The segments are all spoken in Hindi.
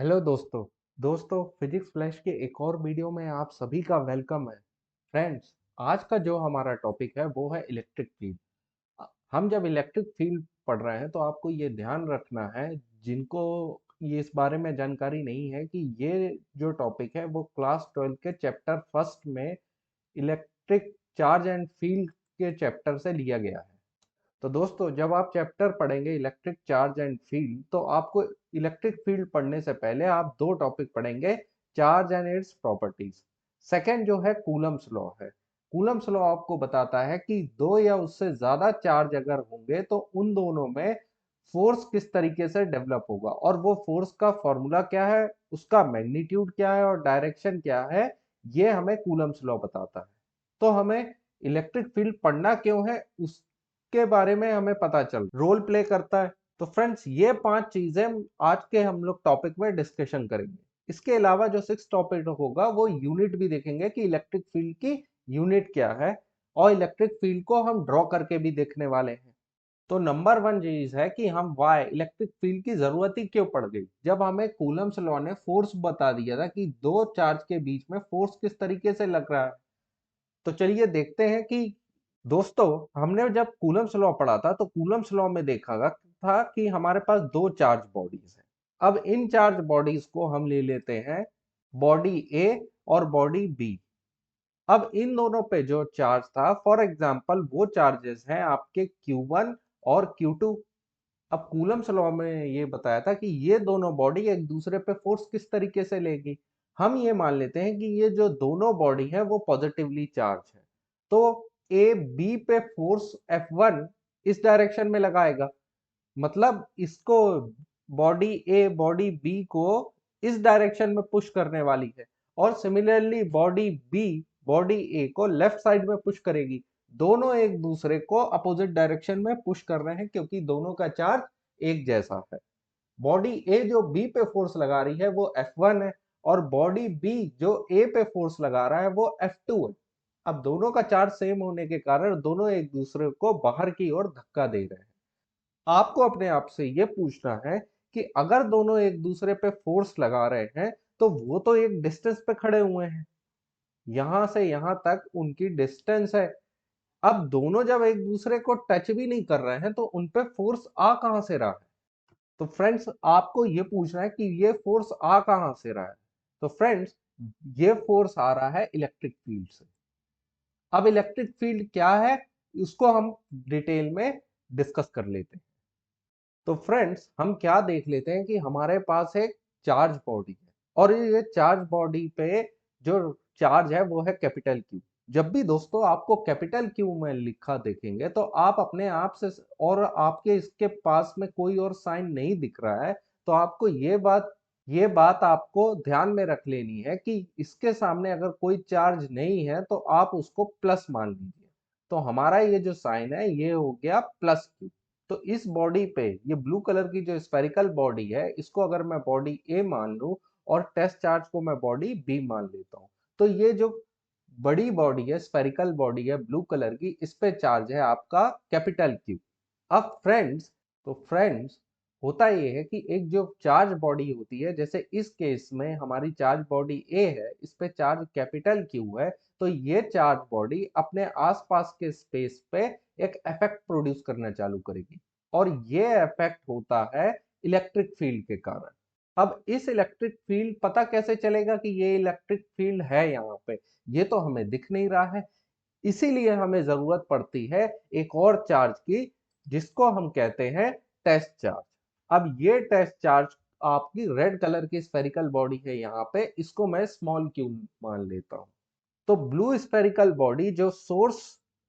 हेलो दोस्तों फिजिक्स फ्लैश के एक और वीडियो में आप सभी का वेलकम है। फ्रेंड्स, आज का जो हमारा टॉपिक है वो है इलेक्ट्रिक फील्ड। हम जब इलेक्ट्रिक फील्ड पढ़ रहे हैं तो आपको ये ध्यान रखना है, जिनको ये इस बारे में जानकारी नहीं है, कि ये जो टॉपिक है वो क्लास 12 के चैप्टर फर्स्ट में इलेक्ट्रिक चार्ज एंड फील्ड के चैप्टर से लिया गया है। तो दोस्तों, जब आप चैप्टर पढ़ेंगे इलेक्ट्रिक चार्ज एंड फील्ड, तो आपको इलेक्ट्रिक फील्ड पढ़ने से पहले आप दो टॉपिक पढ़ेंगे, charge and its properties. Second जो है कूलम्स लॉ है। कूलम्स लॉ आपको बताता है कि दो या उससे ज्यादा चार्ज अगर होंगे तो उन दोनों में फोर्स किस तरीके से डेवलप होगा, और वो फोर्स का फॉर्मूला क्या है, उसका मैग्नीट्यूड क्या है और डायरेक्शन क्या है, ये हमें कूलम्स लॉ बताता है। तो हमें इलेक्ट्रिक फील्ड पढ़ना क्यों है, उस के बारे में हमें पता चल रोल प्ले करता है। तो फ्रेंड्स, ये पांच चीजें आज के हम लोग टॉपिक में डिस्कशन करेंगे। इसके अलावा जो सिक्स टॉपिक होगा वो यूनिट भी देखेंगे कि इलेक्ट्रिक फील्ड की यूनिट क्या है, और इलेक्ट्रिक फील्ड को हम ड्रॉ करके भी देखने वाले हैं। तो नंबर वन चीज है कि हम वाई इलेक्ट्रिक फील्ड की जरूरत ही क्यों पड़ गई, जब हमें कूलम्स लॉ ने फोर्स बता दिया था कि दो चार्ज के बीच में फोर्स किस तरीके से लग रहा है। तो चलिए देखते हैं कि दोस्तों, हमने जब कूलम्स लॉ पढ़ा था तो कूलम्स लॉ में देखा था कि हमारे पास दो चार्ज बॉडीज हैं। अब इन चार्ज बॉडीज को हम ले लेते हैं बॉडी ए और बॉडी बी। अब इन दोनों पे जो चार्ज था, फॉर एग्जांपल वो चार्जेस हैं आपके Q1 और Q2। अब कूलम्स लॉ में ये बताया था कि ये दोनों बॉडी एक दूसरे पे फोर्स किस तरीके से लेगी। हम ये मान लेते हैं कि ये जो दोनों बॉडी है वो पॉजिटिवली चार्ज है, तो ए बी पे फोर्स F1 इस डायरेक्शन में लगाएगा। मतलब इसको बॉडी ए बॉडी बी को इस डायरेक्शन में पुश करने वाली है, और सिमिलरली बॉडी बी बॉडी ए को लेफ्ट साइड में पुश करेगी। दोनों एक दूसरे को अपोजिट डायरेक्शन में पुश कर रहे हैं क्योंकि दोनों का चार्ज एक जैसा है। बॉडी ए जो बी पे फोर्स लगा रही है वो F1 है, और बॉडी बी जो ए पे फोर्स लगा रहा है वो F2 है। अब दोनों का चार्ज सेम होने के कारण दोनों एक दूसरे को बाहर की ओर धक्का दे रहे हैं। आपको अपने आप से ये पूछना है कि अगर दोनों एक दूसरे पे फोर्स लगा रहे हैं तो वो तो एक डिस्टेंस पे खड़े हुए हैं, यहां से यहां तक उनकी डिस्टेंस है। अब दोनों जब एक दूसरे को टच भी नहीं कर रहे हैं तो उन पे फोर्स आ कहां से रहा है। तो फ्रेंड्स, आपको ये पूछना है कि ये फोर्स आ कहां से रहा है। तो फ्रेंड्स, ये फोर्स आ रहा है इलेक्ट्रिक फील्ड से। अब इलेक्ट्रिक फील्ड क्या है, उसको हम डिटेल में डिस्कस कर लेते हैं। तो फ्रेंड्स, हम क्या देख लेते हैं कि हमारे पास एक चार्ज बॉडी है, और ये चार्ज बॉडी पे जो चार्ज है वो है कैपिटल क्यू। जब भी दोस्तों आपको कैपिटल क्यू में लिखा देखेंगे तो आप अपने आप से, और आपके इसके पास में कोई और साइन नहीं दिख रहा है, तो आपको ये बात आपको ध्यान में रख लेनी है कि इसके सामने अगर कोई चार्ज नहीं है तो आप उसको प्लस मान लीजिए। तो हमारा ये जो साइन है ये हो गया प्लस क्यू। तो इस बॉडी पे ये ब्लू कलर की जो स्फेरिकल बॉडी है, इसको अगर मैं बॉडी ए मान लूं और टेस्ट चार्ज को मैं बॉडी बी मान लेता हूं, तो ये जो बड़ी बॉडी है, स्फेरिकल बॉडी है ब्लू कलर की, इस पे चार्ज है आपका कैपिटल क्यू। अब फ्रेंड्स, तो फ्रेंड्स, होता ये है कि एक जो चार्ज बॉडी होती है, जैसे इस केस में हमारी चार्ज बॉडी ए है, इस पे चार्ज कैपिटल क्यू है, तो ये चार्ज बॉडी अपने आसपास के स्पेस पे एक इफेक्ट प्रोड्यूस करना चालू करेगी, और ये इफेक्ट होता है इलेक्ट्रिक फील्ड के कारण। अब इस इलेक्ट्रिक फील्ड पता कैसे चलेगा कि ये इलेक्ट्रिक फील्ड है यहाँ पे, ये तो हमें दिख नहीं रहा है। इसीलिए हमें जरूरत पड़ती है एक और चार्ज की, जिसको हम कहते हैं टेस्ट चार्ज। अब ये टेस्ट चार्ज आपकी रेड कलर की स्फेरिकल बॉडी है यहाँ पे, इसको मैं स्मॉल क्यू मान लेता हूँ। तो ब्लू स्फेरिकल बॉडी जो सोर्स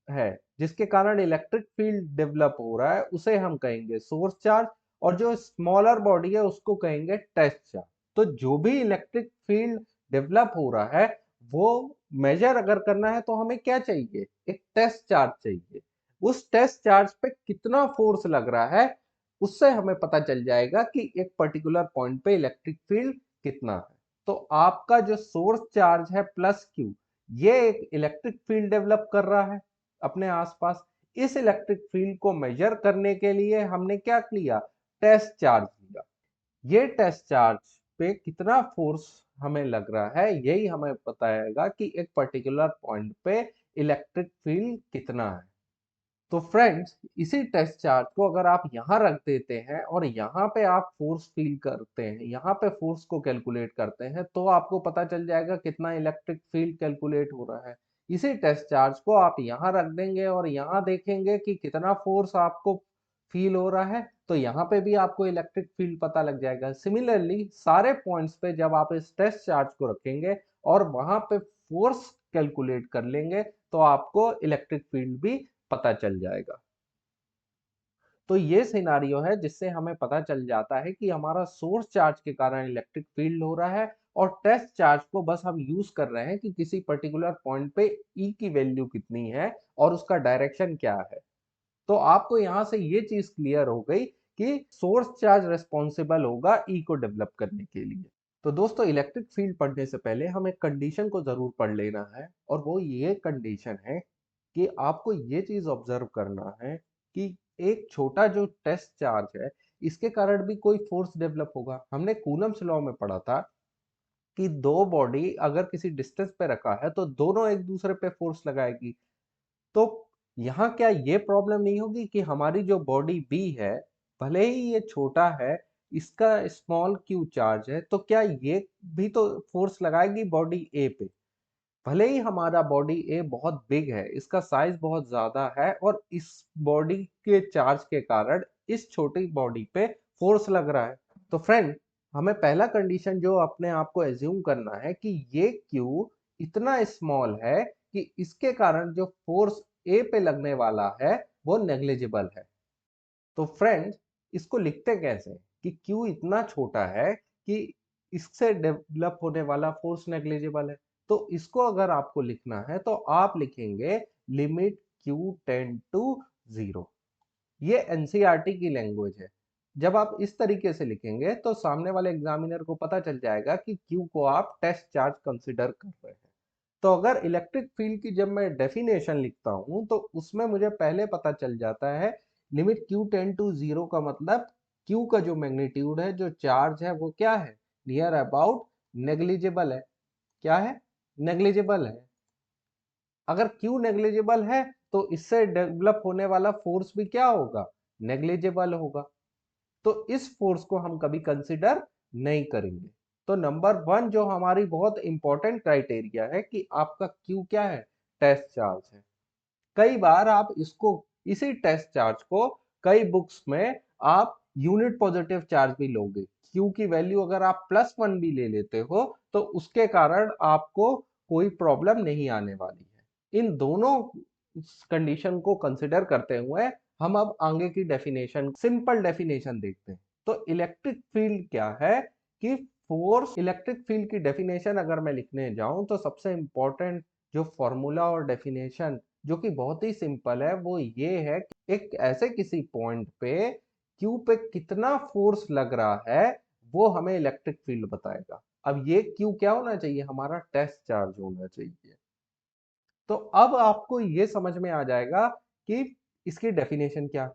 है, जिसके कारण इलेक्ट्रिक फील्ड डेवलप हो रहा है, उसे हम कहेंगे सोर्स चार्ज, और जो स्मॉलर बॉडी है उसको कहेंगे टेस्ट चार्ज। तो जो भी इलेक्ट्रिक फील्ड डेवलप हो रहा है वो मेजर अगर करना है तो हमें क्या चाहिए, एक टेस्ट चार्ज चाहिए। उस टेस्ट चार्ज पे कितना फोर्स लग रहा है, उससे हमें पता चल जाएगा कि एक पर्टिकुलर पॉइंट पे इलेक्ट्रिक फील्ड कितना है। तो आपका जो सोर्स चार्ज है प्लस क्यू, ये एक इलेक्ट्रिक फील्ड डेवलप कर रहा है अपने आसपास। इस इलेक्ट्रिक फील्ड को मेजर करने के लिए हमने क्या किया, टेस्ट चार्ज लिया। ये टेस्ट चार्ज पे कितना फोर्स हमें लग रहा है, यही हमें बताएगा कि एक पर्टिकुलर पॉइंट पे इलेक्ट्रिक फील्ड कितना है। तो फ्रेंड्स, इसी टेस्ट चार्ज को अगर आप यहाँ रख देते हैं और यहाँ पे आप फोर्स फील करते हैं, यहाँ पे फोर्स को कैलकुलेट करते हैं, तो आपको पता चल जाएगा कितना इलेक्ट्रिक फील्ड कैलकुलेट हो रहा है। इसी टेस्ट चार्ज को आप यहाँ रख देंगे और यहाँ देखेंगे कि कितना फोर्स आपको फील हो रहा है, तो यहाँ पे भी आपको इलेक्ट्रिक फील्ड पता लग जाएगा। सिमिलरली सारे पॉइंट्स पे जब आप इस टेस्ट चार्ज को रखेंगे और वहां पे फोर्स कैलकुलेट कर लेंगे, तो आपको इलेक्ट्रिक फील्ड भी पता चल जाएगा। तो ये सिनारियो है जिससे हमें पता चल जाता है कि हमारा सोर्स चार्ज के कारण इलेक्ट्रिक फील्ड हो रहा है और टेस्ट चार्ज को बस हम यूज कर रहे हैं कि किसी पर्टिकुलर पॉइंट पे ई की वैल्यू कितनी है और उसका डायरेक्शन क्या है। तो आपको यहां से ये चीज क्लियर हो गई कि सोर्स चार्ज रिस्पॉन्सिबल होगा ई को डेवलप करने के लिए। तो दोस्तों, इलेक्ट्रिक फील्ड पढ़ने से पहले हम एक कंडीशन को जरूर पढ़ लेना है, और वो ये कंडीशन है कि आपको ये चीज ऑब्जर्व करना है कि एक छोटा जो टेस्ट चार्ज है, इसके कारण भी कोई फोर्स डेवलप होगा। हमने कूलम्स लॉ में पढ़ा था कि दो बॉडी अगर किसी डिस्टेंस पे रखा है तो दोनों एक दूसरे पे फोर्स लगाएगी। तो यहाँ क्या ये प्रॉब्लम नहीं होगी कि हमारी जो बॉडी बी है, भले ही ये छोटा है, इसका स्मॉल क्यू चार्ज है, तो क्या ये भी तो फोर्स लगाएगी बॉडी ए पे? भले ही हमारा बॉडी ए बहुत बिग है, इसका साइज बहुत ज्यादा है, और इस बॉडी के चार्ज के कारण इस छोटी बॉडी पे फोर्स लग रहा है। तो फ्रेंड, हमें पहला कंडीशन जो अपने आप को एज्यूम करना है कि ये क्यू इतना स्मॉल है कि इसके कारण जो फोर्स ए पे लगने वाला है वो नेग्लिजिबल है। तो फ्रेंड्स, इसको लिखते कैसे कि Q इतना छोटा है कि इससे डेवलप होने वाला फोर्स नेग्लिजिबल है। तो इसको अगर आपको लिखना है तो आप लिखेंगे लिमिट Q टेंड टू 0। ये एनसीईआरटी की लैंग्वेज है। जब आप इस तरीके से लिखेंगे तो सामने वाले एग्जामिनर को पता चल जाएगा कि Q को आप टेस्ट चार्ज कंसिडर कर रहे हैं। तो अगर इलेक्ट्रिक फील्ड की जब मैं डेफिनेशन लिखता हूं तो उसमें मुझे पहले पता चल जाता है लिमिट Q टेंड टू 0 का मतलब Q का जो मैग्नीट्यूड है, जो चार्ज है, वो क्या है? नियर अबाउट नेग्लिजिबल है। क्या है? नेग्लिजिबल है। अगर Q नेग्लिजिबल है तो इससे डेवलप होने वाला फोर्स भी क्या होगा? नेग्लिजिबल होगा। तो इस फोर्स को हम कभी कंसिडर नहीं करेंगे। तो नंबर वन जो हमारी बहुत इंपॉर्टेंट क्राइटेरिया है कि आपका क्यू क्या है? टेस्ट चार्ज है। कई बार आप इसको, इसी टेस्ट चार्ज को कई बुक्स में आप यूनिट पॉजिटिव चार्ज भी लोगे। क्यू की वैल्यू अगर आप +1 भी ले लेते हो तो उसके कारण आपको कोई प्रॉब्लम नहीं आने वाली है। इन दोनों कंडीशन को कंसिडर करते हुए हम अब आगे की डेफिनेशन, सिंपल डेफिनेशन देखते हैं। तो इलेक्ट्रिक फील्ड क्या है कि फोर्स, इलेक्ट्रिक फील्ड की डेफिनेशन अगर मैं लिखने जाऊं तो सबसे इंपॉर्टेंट जो फॉर्मूला और डेफिनेशन, जो कि बहुत ही सिंपल है, वो ये है कि एक ऐसे किसी पॉइंट पे क्यू पे कितना फोर्स लग रहा है वो हमें इलेक्ट्रिक फील्ड बताएगा। अब ये क्यू क्या होना चाहिए? हमारा टेस्ट चार्ज होना चाहिए। तो अब आपको ये समझ में आ जाएगा कि इसकी डेफिनेशन क्या है।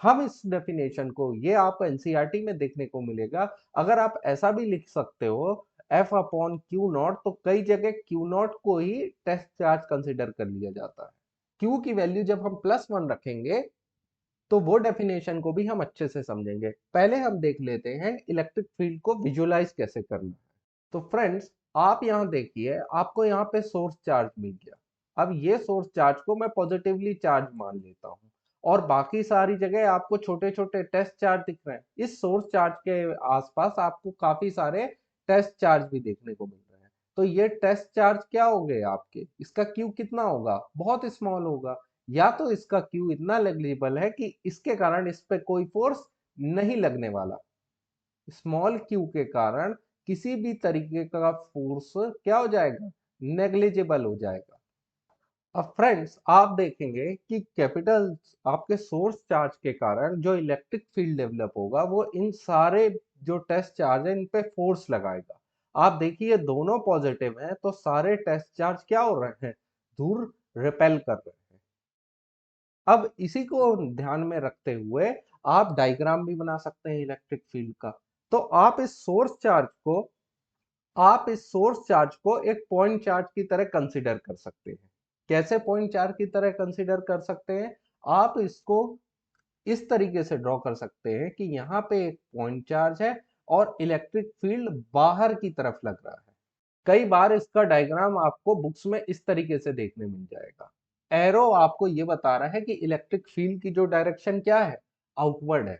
हम इस डेफिनेशन को, ये आपको एनसीईआरटी में देखने को मिलेगा। अगर आप ऐसा भी लिख सकते हो एफ अपॉन क्यू नॉट, तो कई जगह क्यू नॉट को ही टेस्ट चार्ज कंसिडर कर लिया जाता है। क्यू की वैल्यू जब हम +1 रखेंगे तो वो डेफिनेशन को भी हम अच्छे से समझेंगे। पहले हम देख लेते हैं इलेक्ट्रिक फील्ड को विजुअलाइज कैसे करना है। तो फ्रेंड्स, आप यहाँ देखिए, आपको यहाँ पे सोर्स चार्ज मिल गया। अब ये सोर्स चार्ज को मैं पॉजिटिवली चार्ज मान लेता हूँ और बाकी सारी जगह आपको छोटे छोटे टेस्ट चार्ज दिख रहे हैं। इस सोर्स चार्ज के आसपास आपको काफी सारे टेस्ट चार्ज भी देखने को मिल रहे हैं। तो ये टेस्ट चार्ज क्या हो गए आपके? इसका क्यू कितना होगा? बहुत स्मॉल होगा। या तो इसका क्यू इतना नेग्लिजिबल है कि इसके कारण इस पे कोई फोर्स नहीं लगने वाला। स्मॉल क्यू के कारण किसी भी तरीके का फोर्स क्या हो जाएगा? नेग्लिजिबल हो जाएगा। अब फ्रेंड्स, आप देखेंगे कि कैपिटल आपके सोर्स चार्ज के कारण जो इलेक्ट्रिक फील्ड डेवलप होगा वो इन सारे जो टेस्ट चार्ज है इन पे फोर्स लगाएगा। आप देखिए दोनों पॉजिटिव हैं तो सारे टेस्ट चार्ज क्या हो रहे हैं? दूर रिपेल कर रहे हैं। अब इसी को ध्यान में रखते हुए आप डायग्राम भी बना सकते हैं इलेक्ट्रिक फील्ड का। तो आप इस सोर्स चार्ज को एक पॉइंट चार्ज की तरह कंसीडर कर सकते हैं। कैसे पॉइंट चार्ज की तरह कंसीडर कर सकते हैं? आप इसको इस तरीके से ड्रॉ कर सकते हैं कि यहाँ पे एक पॉइंट चार्ज है और इलेक्ट्रिक फील्ड बाहर की तरफ लग रहा है। कई बार इसका डायग्राम आपको बुक्स में इस तरीके से देखने मिल जाएगा। एरो आपको ये बता रहा है कि इलेक्ट्रिक फील्ड की जो डायरेक्शन क्या है, आउटवर्ड है।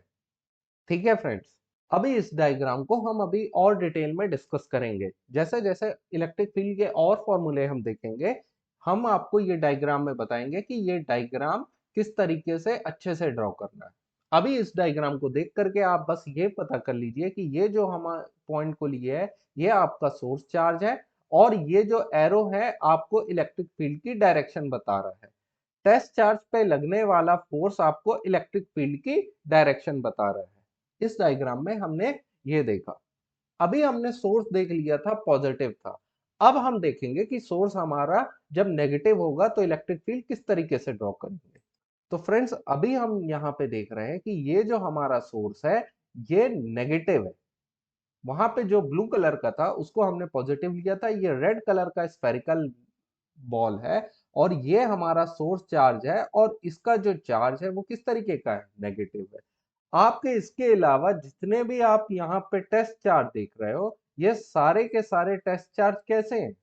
ठीक है फ्रेंड्स, अभी इस डायग्राम को हम अभी और डिटेल में डिस्कस करेंगे। जैसे जैसे इलेक्ट्रिक फील्ड के और फॉर्मूले हम देखेंगे, हम आपको ये डायग्राम में बताएंगे कि ये डायग्राम किस तरीके से अच्छे से ड्रॉ करना है। अभी इस डायग्राम को देख करके आप बस ये पता कर लीजिए कि ये जो हम पॉइंट को लिए है, ये आपका सोर्स चार्ज है और ये जो एरो है आपको इलेक्ट्रिक फील्ड की डायरेक्शन बता रहा है। टेस्ट चार्ज पे लगने वाला फोर्स आपको इलेक्ट्रिक फील्ड की डायरेक्शन बता रहा है। इस डायग्राम में हमने ये देखा। अभी हमने सोर्स देख लिया था, पॉजिटिव था। अब हम देखेंगे कि सोर्स हमारा जब नेगेटिव होगा तो इलेक्ट्रिक फील्ड किस तरीके से ड्रॉ करेंगे। तो फ्रेंड्स, अभी हम यहाँ पे देख रहे हैं कि ये जो हमारा सोर्स है, ये नेगेटिव है। वहां पे जो ब्लू कलर का था उसको हमने पॉजिटिव लिया था। ये रेड कलर का स्फेरिकल बॉल है और ये हमारा सोर्स चार्ज है और इसका जो चार्ज है वो किस तरीके का है, नेगेटिव है। आपके इसके अलावा जितने भी आप यहाँ पे टेस्ट चार्ज देख रहे हो, ये सारे के सारे टेस्ट चार्ज कैसे हैं?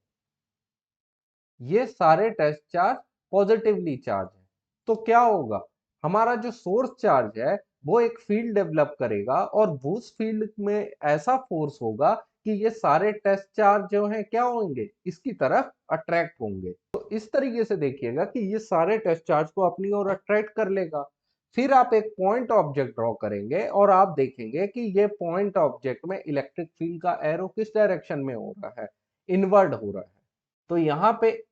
ये सारे टेस्ट चार्ज पॉजिटिवली चार्ज है। तो क्या होगा, हमारा जो सोर्स चार्ज है वो एक फील्ड डेवलप करेगा और उस फील्ड में ऐसा फोर्स होगा कि ये सारे टेस्ट चार्ज जो हैं क्या होंगे, इसकी तरफ अट्रैक्ट होंगे। तो इस तरीके से देखिएगा कि ये सारे टेस्ट चार्ज को अपनी ओर अट्रैक्ट कर लेगा। फिर आप एक पॉइंट ऑब्जेक्ट ड्रॉ करेंगे और आप देखेंगे कि ये पॉइंट ऑब्जेक्ट में इलेक्ट्रिक फील्ड का एरो किस डायरेक्शन में हो रहा है, इनवर्ड हो रहा है। तो यहाँ पे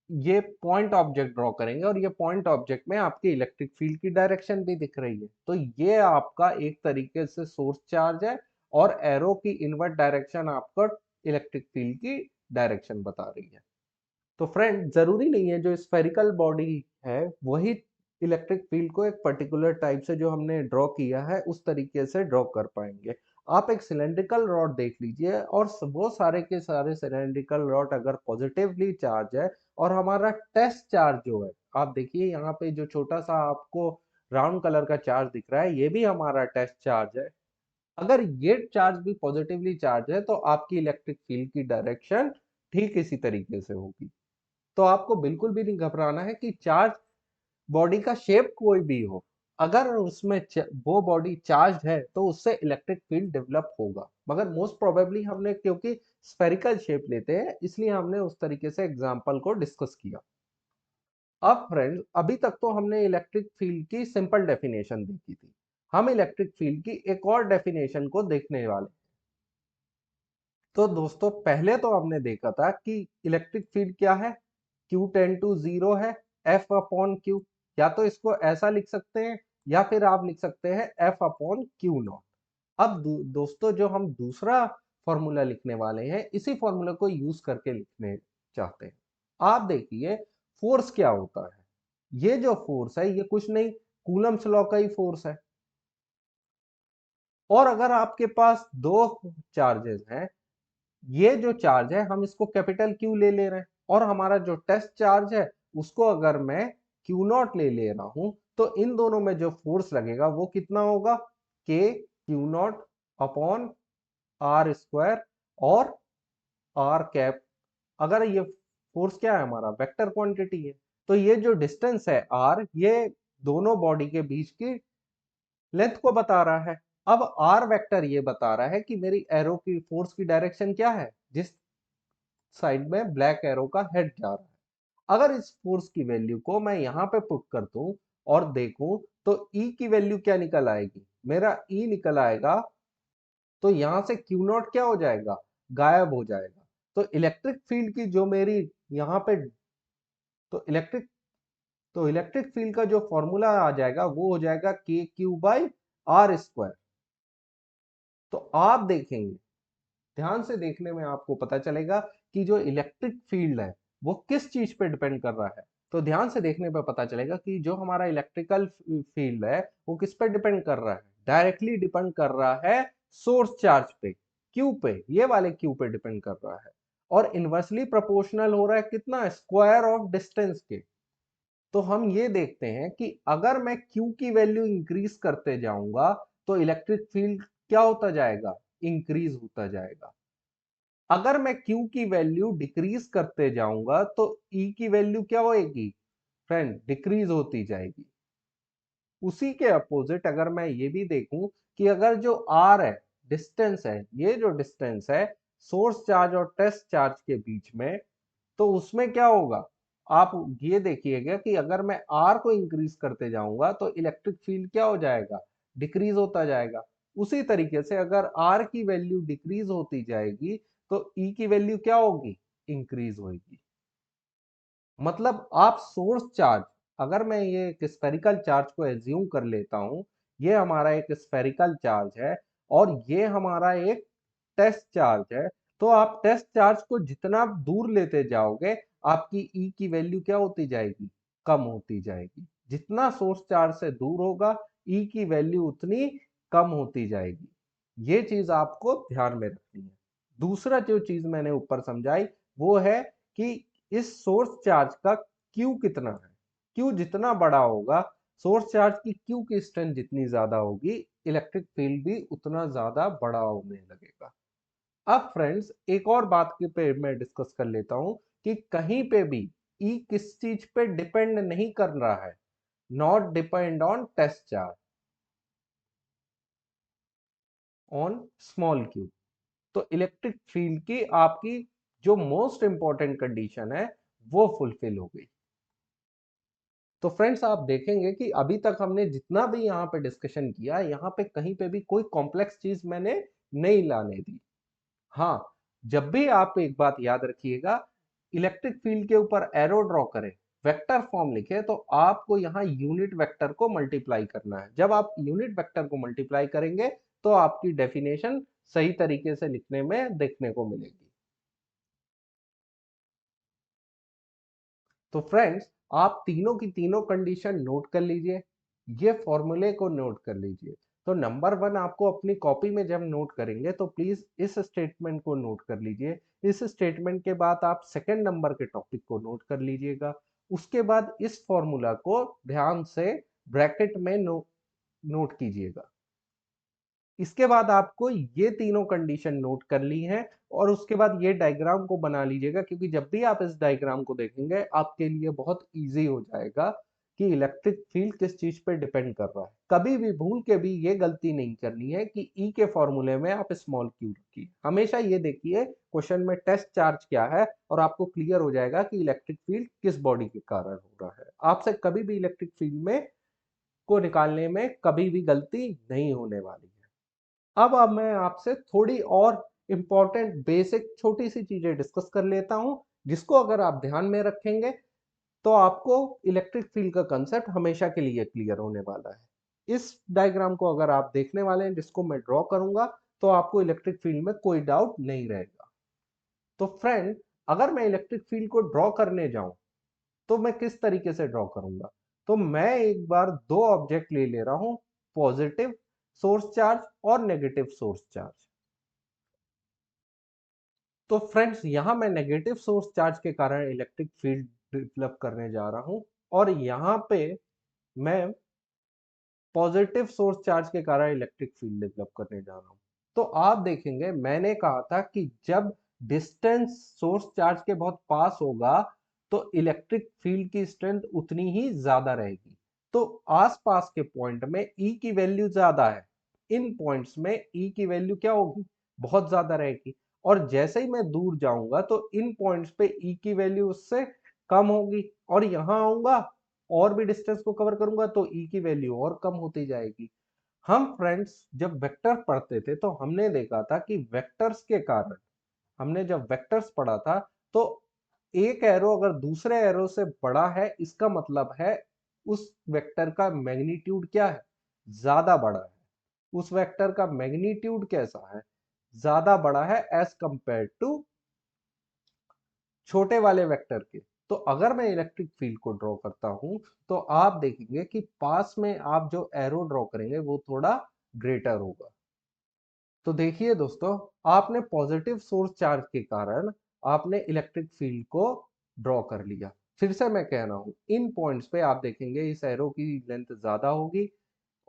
ये पॉइंट ऑब्जेक्ट ड्रॉ करेंगे और ये पॉइंट ऑब्जेक्ट में आपकी इलेक्ट्रिक फील्ड की डायरेक्शन भी दिख रही है। तो ये आपका एक तरीके से सोर्स चार्ज है और एरो की इनवर्ट डायरेक्शन आपको इलेक्ट्रिक फील्ड की डायरेक्शन बता रही है। तो फ्रेंड, जरूरी नहीं है जो स्फेरिकल बॉडी है वही इलेक्ट्रिक फील्ड को एक पर्टिकुलर टाइप से जो हमने ड्रॉ किया है उस तरीके से ड्रॉ कर पाएंगे। आप एक सिलेंड्रिकल रॉड देख लीजिए और वो सारे के सारे सिलेंड्रिकल रॉड अगर पॉजिटिवली चार्ज है और हमारा टेस्ट चार्ज जो है, आप देखिए यहाँ पे जो छोटा सा आपको राउंड कलर का चार्ज दिख रहा है, ये भी हमारा टेस्ट चार्ज है। अगर ये चार्ज भी पॉजिटिवली चार्ज है तो आपकी इलेक्ट्रिक फील्ड की डायरेक्शन ठीक इसी तरीके से होगी। तो आपको बिल्कुल भी नहीं घबराना है कि चार्ज बॉडी का शेप कोई भी हो, अगर उसमें वो बॉडी चार्ज है तो उससे इलेक्ट्रिक फील्ड डेवलप होगा। मगर मोस्ट प्रोबेबली हमने क्योंकि स्फेरिकल शेप लेते हैं इसलिए हमने उस तरीके से एग्जांपल को डिस्कस किया। अब फ्रेंड्स, अभी तक तो हमने इलेक्ट्रिक फील्ड की सिंपल डेफिनेशन देखी थी। हम इलेक्ट्रिक फील्ड की एक और डेफिनेशन को देखने वाले। तो दोस्तों, पहले तो हमने देखा था कि इलेक्ट्रिक फील्ड क्या है, Q टेन टू जीरो है, F अपॉन क्यू। या तो इसको ऐसा लिख सकते हैं या फिर आप लिख सकते हैं F अपॉन क्यू नॉट। अब दोस्तों, जो हम दूसरा फॉर्मूला लिखने वाले हैं इसी फॉर्मूला को यूज करके लिखने चाहते हैं। आप देखिए, फोर्स क्या होता है। ये जो फोर्स है ये कुछ नहीं, कूलम्स लॉ का ही फोर्स है। और अगर आपके पास दो चार्जेस हैं, ये जो चार्ज है हम इसको कैपिटल क्यू ले रहे हैं और हमारा जो टेस्ट चार्ज है उसको अगर मैं क्यू नॉट ले रहा हूं, तो इन दोनों में जो फोर्स लगेगा वो कितना होगा, k q naught upon r square और आर कैप। अगर ये फोर्स क्या है, हमारा वेक्टर क्वांटिटी है, तो ये जो डिस्टेंस है आर, ये दोनों बॉडी के बीच की लेंथ को बता रहा है। अब आर वेक्टर ये बता रहा है कि मेरी एरो की फोर्स की डायरेक्शन क्या है, जिस साइड में ब्लैक एरो का हेड जा रहा है। अगर इस फोर्स की वैल्यू को मैं यहाँ पे पुट कर दूं और देखूं तो E की वैल्यू क्या निकल आएगी, मेरा E निकल आएगा। तो यहां से क्यू नॉट क्या हो जाएगा, गायब हो जाएगा। तो इलेक्ट्रिक फील्ड की जो मेरी यहाँ पे, तो इलेक्ट्रिक फील्ड का जो फॉर्मूला आ जाएगा वो हो जाएगा के क्यू बाई आर स्क्वायर। तो आप देखेंगे, ध्यान से देखने में आपको पता चलेगा कि जो इलेक्ट्रिक फील्ड है वो किस चीज पे डिपेंड कर रहा है। तो ध्यान से देखने पे पता चलेगा कि जो हमारा इलेक्ट्रिकल फील्ड है वो किस पे डिपेंड कर रहा है, डायरेक्टली डिपेंड कर रहा है सोर्स चार्ज पे, क्यू पे, ये वाले क्यू पे डिपेंड कर रहा है। और इनवर्सली प्रोपोर्शनल हो रहा है कितना, स्क्वायर ऑफ डिस्टेंस के। तो हम ये देखते हैं कि अगर मैं Q की वैल्यू इंक्रीज करते जाऊंगा तो इलेक्ट्रिक फील्ड क्या होता जाएगा, इंक्रीज होता जाएगा। अगर मैं Q की वैल्यू डिक्रीज करते जाऊंगा तो E की वैल्यू क्या होएगी फ्रेंड, डिक्रीज होती जाएगी। उसी के अपोजिट अगर मैं ये भी देखूं कि अगर जो R है, डिस्टेंस है, ये जो डिस्टेंस है सोर्स चार्ज और टेस्ट चार्ज के बीच में, तो उसमें क्या होगा, आप ये देखिएगा कि अगर मैं R को इंक्रीज करते जाऊंगा तो इलेक्ट्रिक फील्ड क्या हो जाएगा, डिक्रीज होता जाएगा। उसी तरीके से अगर R की वैल्यू डिक्रीज होती जाएगी तो E की वैल्यू क्या होगी, इंक्रीज होगी। मतलब आप सोर्स चार्ज, अगर मैं ये एक स्फेरिकल चार्ज को एज्यूम कर लेता हूं, ये हमारा एक स्फेरिकल चार्ज है और ये हमारा एक टेस्ट चार्ज है, तो आप टेस्ट चार्ज को जितना दूर लेते जाओगे आपकी ई की वैल्यू क्या होती जाएगी, कम होती जाएगी। जितना सोर्स चार्ज से दूर होगा ई की वैल्यू उतनी कम होती जाएगी। ये चीज आपको ध्यान में रखनी है। दूसरा जो चीज मैंने ऊपर समझाई वो है कि इस सोर्स चार्ज का क्यू कितना है। क्यू जितना बड़ा होगा, सोर्स चार्ज की क्यू की स्ट्रेंथ जितनी ज्यादा होगी, इलेक्ट्रिक फील्ड भी उतना ज्यादा बड़ा होने लगेगा। अब फ्रेंड्स एक और बात के पे मैं डिस्कस कर लेता हूं कि कहीं पे भी ई किस चीज पे डिपेंड नहीं कर रहा है, not depend on test charge, on small q. तो इलेक्ट्रिक फील्ड की आपकी जो मोस्ट इंपॉर्टेंट कंडीशन है वो फुलफिल हो गई। तो फ्रेंड्स आप देखेंगे कि अभी तक हमने जितना भी यहाँ पे डिस्कशन किया, यहाँ पे कहीं पे भी कोई कॉम्प्लेक्स चीज मैंने नहीं लाने दी। हाँ, जब भी आप एक बात याद रखिएगा, इलेक्ट्रिक फील्ड के ऊपर एरो ड्रॉ करें, वेक्टर फॉर्म लिखे, तो आपको यहाँ यूनिट वेक्टर को मल्टीप्लाई करना है। जब आप यूनिट वेक्टर को मल्टीप्लाई करेंगे तो आपकी डेफिनेशन सही तरीके से लिखने में देखने को मिलेगी। तो फ्रेंड्स आप तीनों की तीनों कंडीशन नोट कर लीजिए, ये फॉर्मूले को नोट कर लीजिए। तो नंबर वन आपको अपनी कॉपी में जब नोट करेंगे तो प्लीज इस स्टेटमेंट को नोट कर लीजिए। इस स्टेटमेंट के बाद आप सेकंड नंबर के टॉपिक को नोट कर लीजिएगा। उसके बाद इस फॉर्मूला को ध्यान से ब्रैकेट में नोट कीजिएगा। इसके बाद आपको ये तीनों कंडीशन नोट कर ली हैं और उसके बाद ये डायग्राम को बना लीजिएगा, क्योंकि जब भी आप इस डायग्राम को देखेंगे आपके लिए बहुत इजी हो जाएगा कि इलेक्ट्रिक फील्ड किस चीज पे डिपेंड कर रहा है। कभी भी भूल के भी ये गलती नहीं करनी है कि ई के फॉर्मूले में आप स्मॉल क्यू रखिए। हमेशा ये देखिए क्वेश्चन में टेस्ट चार्ज क्या है और आपको क्लियर हो जाएगा कि इलेक्ट्रिक फील्ड किस बॉडी के कारण हो रहा है। आपसे कभी भी इलेक्ट्रिक फील्ड में को निकालने में कभी भी गलती नहीं होने वाली है। अब मैं आपसे थोड़ी और इंपॉर्टेंट बेसिक छोटी सी चीजें डिस्कस कर लेता हूं, जिसको अगर आप ध्यान में रखेंगे तो आपको इलेक्ट्रिक फील्ड का कंसेप्ट हमेशा के लिए क्लियर होने वाला है। इस डायग्राम को अगर आप देखने वाले हैं जिसको मैं ड्रॉ करूंगा तो आपको इलेक्ट्रिक फील्ड में कोई डाउट नहीं रहेगा। तो फ्रेंड अगर मैं इलेक्ट्रिक फील्ड को ड्रॉ करने जाऊं तो मैं किस तरीके से ड्रॉ करूंगा, तो मैं एक बार दो ऑब्जेक्ट ले ले रहा हूं, पॉजिटिव सोर्स चार्ज और नेगेटिव सोर्स चार्ज। तो फ्रेंड्स यहां मैं नेगेटिव सोर्स चार्ज के कारण इलेक्ट्रिक फील्ड डेवलप करने जा रहा हूं और यहां पे मैं पॉजिटिव सोर्स चार्ज के कारण इलेक्ट्रिक फील्ड डेवलप करने जा रहा हूं। तो आप देखेंगे मैंने कहा था कि जब डिस्टेंस सोर्स चार्ज के बहुत पास होगा तो इलेक्ट्रिक फील्ड की स्ट्रेंथ उतनी ही ज्यादा रहेगी। तो आसपास के पॉइंट में ई की वैल्यू ज्यादा है, इन पॉइंट्स में ई की वैल्यू क्या होगी, बहुत ज्यादा रहेगी। और जैसे ही मैं दूर जाऊंगा तो इन पॉइंट्स पे ई की वैल्यू उससे कम होगी और यहां आऊंगा और भी डिस्टेंस को कवर करूंगा तो ई की वैल्यू और कम होती जाएगी। हम फ्रेंड्स जब वेक्टर पढ़ते थे तो हमने देखा था कि वेक्टर्स के कारण, हमने जब वेक्टर्स पढ़ा था तो एक एरो अगर दूसरे एरो से बड़ा है इसका मतलब है उस वेक्टर का मैग्नीट्यूड क्या है, ज्यादा बड़ा है। उस वेक्टर का मैग्नीट्यूड कैसा है, ज्यादा बड़ा है एज कंपेयर टू छोटे वाले वेक्टर के। तो अगर मैं इलेक्ट्रिक फील्ड को ड्रॉ करता हूं तो आप देखेंगे कि पास में आप जो एरो ड्रॉ करेंगे वो थोड़ा ग्रेटर होगा। तो देखिए दोस्तों, आपने पॉजिटिव सोर्स चार्ज के कारण आपने इलेक्ट्रिक फील्ड को ड्रॉ कर लिया। फिर से मैं कह रहा हूं, इन पॉइंट्स पे आप देखेंगे इस एरो की लेंथ ज्यादा होगी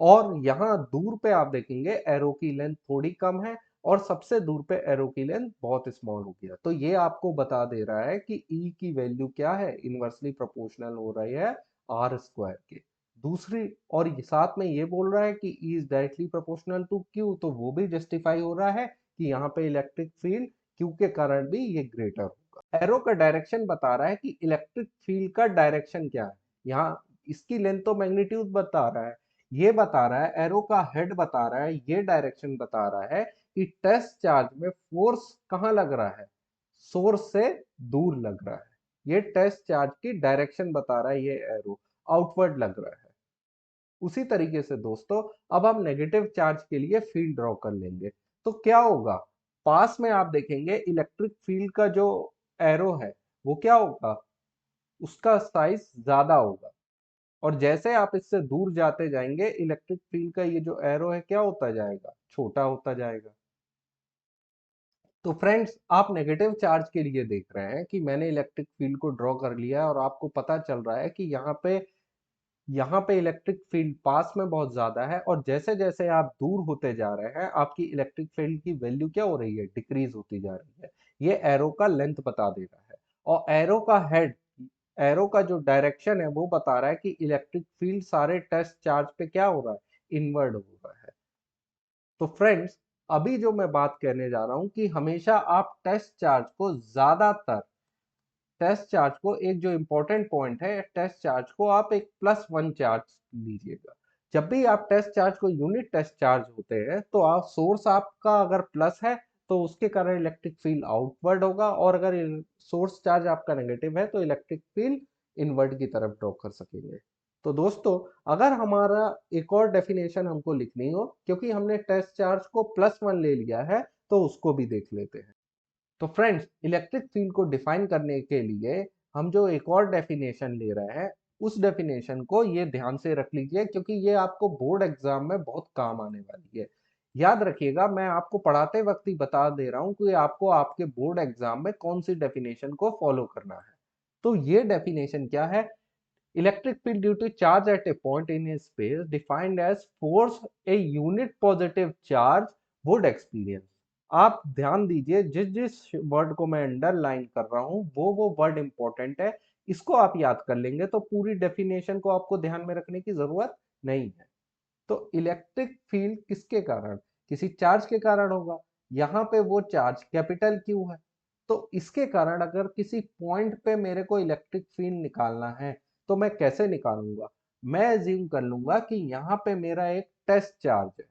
और यहाँ दूर पे आप देखेंगे एरो की लेंथ थोड़ी कम है और सबसे दूर पे एरो की लेंथ बहुत स्मॉल हो गया। तो ये आपको बता दे रहा है कि ई की वैल्यू क्या है, इनवर्सली प्रोपोर्शनल हो रही है आर स्क्वायर के। दूसरी और ये साथ में ये बोल रहा है कि E is directly proportional to q, तो वो भी जस्टिफाई हो रहा है कि यहाँ पे इलेक्ट्रिक फील्ड क्यू के कारण भी ये ग्रेटर होगा। एरो का डायरेक्शन बता रहा है कि इलेक्ट्रिक फील्ड का डायरेक्शन क्या है। यहाँ इसकी लेंथ तो मैग्नीट्यूड बता रहा है, ये बता रहा है, एरो का हेड बता रहा है, ये डायरेक्शन बता रहा है कि टेस्ट चार्ज में फोर्स कहां लग रहा है, सोर्स से दूर लग रहा है। ये टेस्ट चार्ज की डायरेक्शन बता रहा है, ये एरो आउटवर्ड लग रहा है। उसी तरीके से दोस्तों, अब हम नेगेटिव चार्ज के लिए फील्ड ड्रॉ कर लेंगे। तो क्या होगा, पास में आप देखेंगे इलेक्ट्रिक फील्ड का जो एरो है वो क्या होगा, उसका साइज ज्यादा होगा और जैसे आप इससे दूर जाते जाएंगे इलेक्ट्रिक फील्ड का ये जो एरो है क्या होता जाएगा, छोटा होता जाएगा। तो फ्रेंड्स, आप नेगेटिव चार्ज के लिए देख रहे हैं कि मैंने इलेक्ट्रिक फील्ड को ड्रॉ कर लिया है और आपको पता चल रहा है कि यहाँ पे इलेक्ट्रिक फील्ड पास में बहुत ज्यादा है और जैसे जैसे आप दूर होते जा रहे हैं आपकी इलेक्ट्रिक फील्ड की वैल्यू क्या हो रही है, डिक्रीज होती जा रही है। ये एरो का लेंथ बता दे रहा है और एरो का हेड, एरो का जो डायरेक्शन है वो बता रहा है कि इलेक्ट्रिक फील्ड सारे टेस्ट चार्ज पे क्या हो रहा है, इनवर्ड हो रहा है। तो फ्रेंड्स, अभी जो मैं बात करने जा रहा हूं कि हमेशा आप टेस्ट चार्ज को ज्यादातर, टेस्ट चार्ज को एक जो इंपॉर्टेंट पॉइंट है, टेस्ट चार्ज को आप एक +1 चार्ज लीजिएगा। जब भी आप टेस्ट चार्ज को यूनिट टेस्ट चार्ज होते हैं तो आप सोर्स आपका अगर प्लस है तो उसके कारण इलेक्ट्रिक फील्ड आउटवर्ड होगा और अगर सोर्स चार्ज आपका नेगेटिव है तो इलेक्ट्रिक फील्ड इनवर्ड की तरफ ड्रॉ कर सकेंगे। तो दोस्तों, अगर हमारा एक और डेफिनेशन हमको लिखनी हो, क्योंकि हमने टेस्ट चार्ज को +1 ले लिया है तो उसको भी देख लेते हैं। तो फ्रेंड्स, इलेक्ट्रिक फील्ड को डिफाइन करने के लिए हम जो एक और डेफिनेशन ले रहे हैं, उस डेफिनेशन को ये ध्यान से रख लीजिए क्योंकि ये आपको बोर्ड एग्जाम में बहुत काम आने वाली है। याद रखिएगा, मैं आपको पढ़ाते वक्त ही बता दे रहा हूं कि आपको आपके बोर्ड एग्जाम में कौन सी डेफिनेशन को फॉलो करना है। तो ये डेफिनेशन क्या है, electric field due to charge at a point in space defined as force a unit positive charge would experience. आप ध्यान दीजिए, जिस जिस वर्ड को मैं अंडरलाइन कर रहा हूं वो वर्ड इंपॉर्टेंट है। इसको आप याद कर लेंगे तो पूरी डेफिनेशन को आपको ध्यान में रखने की जरूरत नहीं है। तो इलेक्ट्रिक फील्ड किसके कारण, किसी चार्ज के कारण होगा। यहाँ पे वो चार्ज कैपिटल क्यू है। तो इसके कारण अगर किसी पॉइंट पे मेरे को इलेक्ट्रिक फील्ड निकालना है तो मैं कैसे निकालूंगा, मैं एज्यूम कर लूंगा कि यहाँ पे मेरा एक टेस्ट चार्ज है,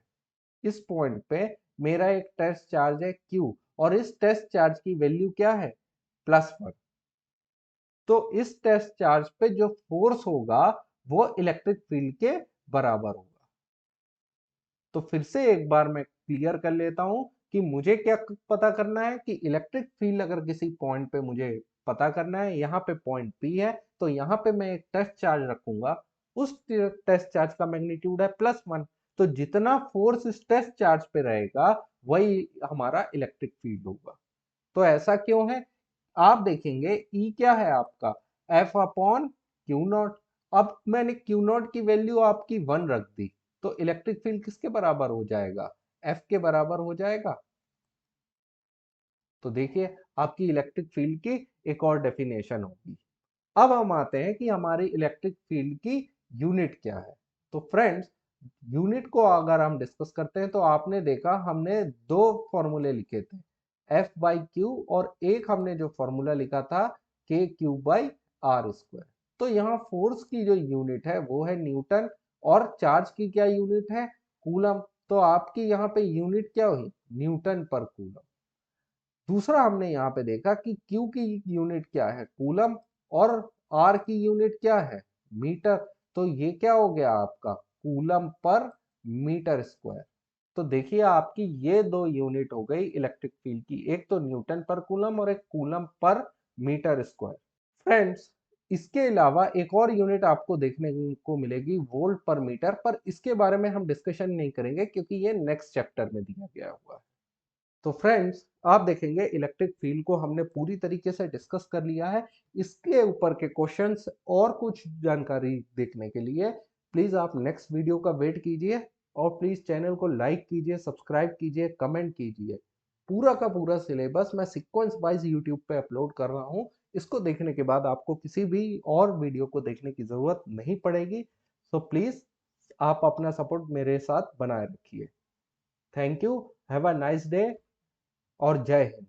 इस पॉइंट पे मेरा एक टेस्ट चार्ज है Q और इस टेस्ट चार्ज की वैल्यू क्या है, +1। तो इस टेस्ट चार्ज पे जो फोर्स होगा वो इलेक्ट्रिक फील्ड के बराबर होगा। तो फिर से एक बार मैं क्लियर कर लेता हूं कि मुझे क्या पता करना है कि इलेक्ट्रिक फील्ड अगर किसी पॉइंट पे मुझे पता करना है, यहाँ पे पॉइंट P है तो यहाँ पे मैं एक टेस्ट चार्ज रखूंगा, उस टेस्ट चार्ज का मैग्नीट्यूड है +1। तो जितना फोर्स इस टेस्ट चार्ज पे रहेगा वही हमारा इलेक्ट्रिक फील्ड होगा। तो ऐसा क्यों है, आप देखेंगे E क्या है आपका, F/Q0। अब मैंने Q0 की वैल्यू आपकी 1 रख दी तो इलेक्ट्रिक फील्ड किसके बराबर हो जाएगा, F के बराबर हो जाएगा। तो देखिए, आपकी इलेक्ट्रिक फील्ड की एक और डेफिनेशन होगी। अब हम आते हैं कि हमारी इलेक्ट्रिक फील्ड की यूनिट क्या है। तो फ्रेंड्स, यूनिट को अगर हम डिस्कस करते हैं तो आपने देखा हमने दो फॉर्मूले लिखे थे, F/Q और एक हमने जो फॉर्मूला लिखा था KQ/R²। तो यहाँ फोर्स की जो यूनिट है वो है न्यूटन और चार्ज की क्या यूनिट है, कूलम। तो आपकी यहाँ पे यूनिट क्या हुई, न्यूटन पर कूलम। दूसरा हमने यहाँ पे देखा कि Q की यूनिट क्या है, कूलम, और R की यूनिट क्या है, मीटर। तो ये क्या हो गया आपका, कूलम पर मीटर स्क्वायर। तो देखिए, आपकी ये दो यूनिट हो गई इलेक्ट्रिक फील्ड की, एक तो न्यूटन पर कूलम और एक coulomb per metre square. Friends, इसके अलावा एक और यूनिट आपको देखने को मिलेगी वोल्ट पर मीटर, पर इसके बारे में हम डिस्कशन नहीं करेंगे क्योंकि ये नेक्स्ट चैप्टर में दिया गया हुआ है। तो फ्रेंड्स, आप देखेंगे इलेक्ट्रिक फील्ड को हमने पूरी तरीके से डिस्कस कर लिया है। इसके ऊपर के क्वेश्चंस और कुछ जानकारी देखने के लिए प्लीज आप नेक्स्ट वीडियो का वेट कीजिए और प्लीज चैनल को लाइक कीजिए, सब्सक्राइब कीजिए, कमेंट कीजिए। पूरा का पूरा सिलेबस मैं सीक्वेंस वाइज यूट्यूब पे अपलोड कर रहा हूँ। इसको देखने के बाद आपको किसी भी और वीडियो को देखने की जरूरत नहीं पड़ेगी। सो प्लीज आप अपना सपोर्ट मेरे साथ बनाए रखिए। Thank you, have a nice day और जय हिंद।